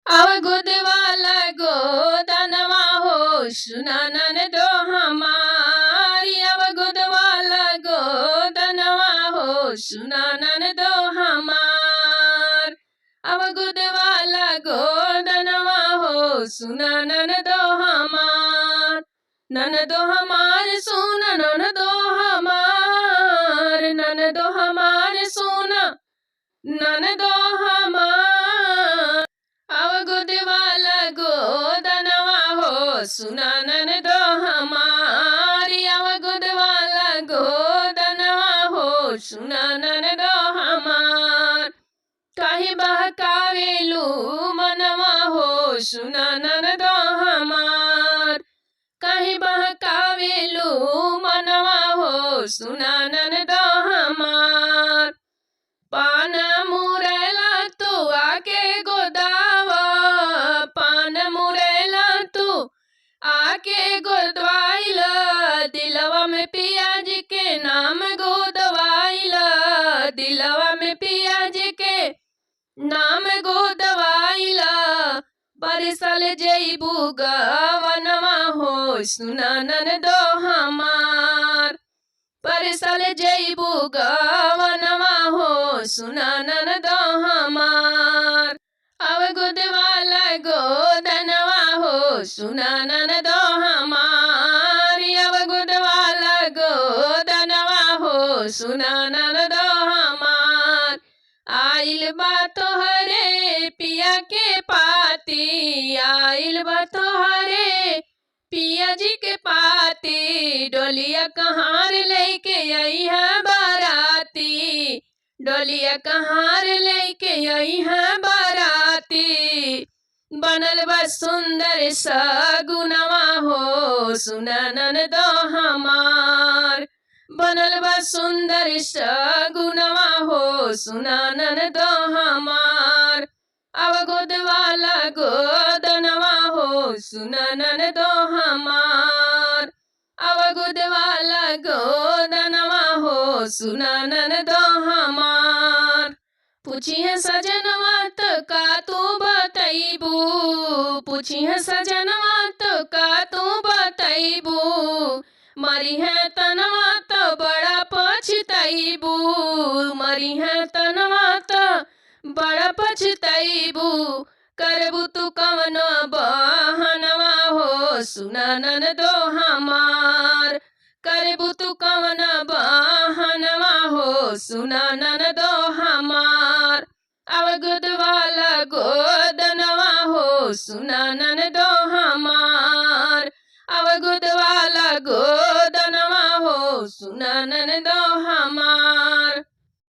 अवगुद वाला गोदनवा हो सुना ननदो हमारी। अवगुद वाला गोदनवा हो सुना ननदो हमार। अवगुद वाला गोदनवा हो सुना ननदो हमार। ननदो हमार सुना ननदो हमार। ननदो हमार सुना ननदो हमार। अवगुद वाला गोदनवा हो सुना ननदो हमारी। अवगुद वाला गोदनवा हो सुना ननदो हमार। काहे बहकावेलू मनवा हो सुना ननदो हमार। काहे बहकावेलू मनवा हो सुना ननदो हमार। पान मुरेला तू आके गोदावा। पान मुरेला तू आके गोदवाइला। दिलवा में पियाज के नाम गोदवाइला। दिलवा में पियाज के नाम गोदवाइला। बरसल जइबू गवनवा हो सुना ननदो हमार। बरसल जइबू गवनवा हो सुना ननदो हमार। अवगुद वाला गोदनवा हो सुना ननदो हमारी। अवगुद वाला गोदनवा हो सुना ननदो हमार। आइल बा तोहरे पिया के पाती। आइल बा तोहरे पिया जी के पाती। डोलिया कहार लेके आई है बाराती। डोलिया कहार लेके आई है बाराती। बनल बा सुंदर सगुनवा हो सुना ननदो हमार। बनल बा सुंदर सगुनवा हो सुना ननदो हमार। अवगुद वाला गोदनवा हो सुना ननदो हमार। अवगुद वाला गोदनवा हो सुना ननदो हमार। पूछिए सजनवा तो का तू बतैबू। पूछिए सजनवा तो का तू बतैबू। मरी है तनवा तो बड़ा पछतैबू। मरी है तनवा तो बड़ा पछतैबू। करबू तू कवनो बहनवा हो सुना ननदो हमार। करबू तू कवनो बहनवा हो सुना ननदो हमार। अवगुद वाला गोदनवा हो सुना ननदो हमार। अवगुद वाला गोदनवा हो सुना ननदो हमार।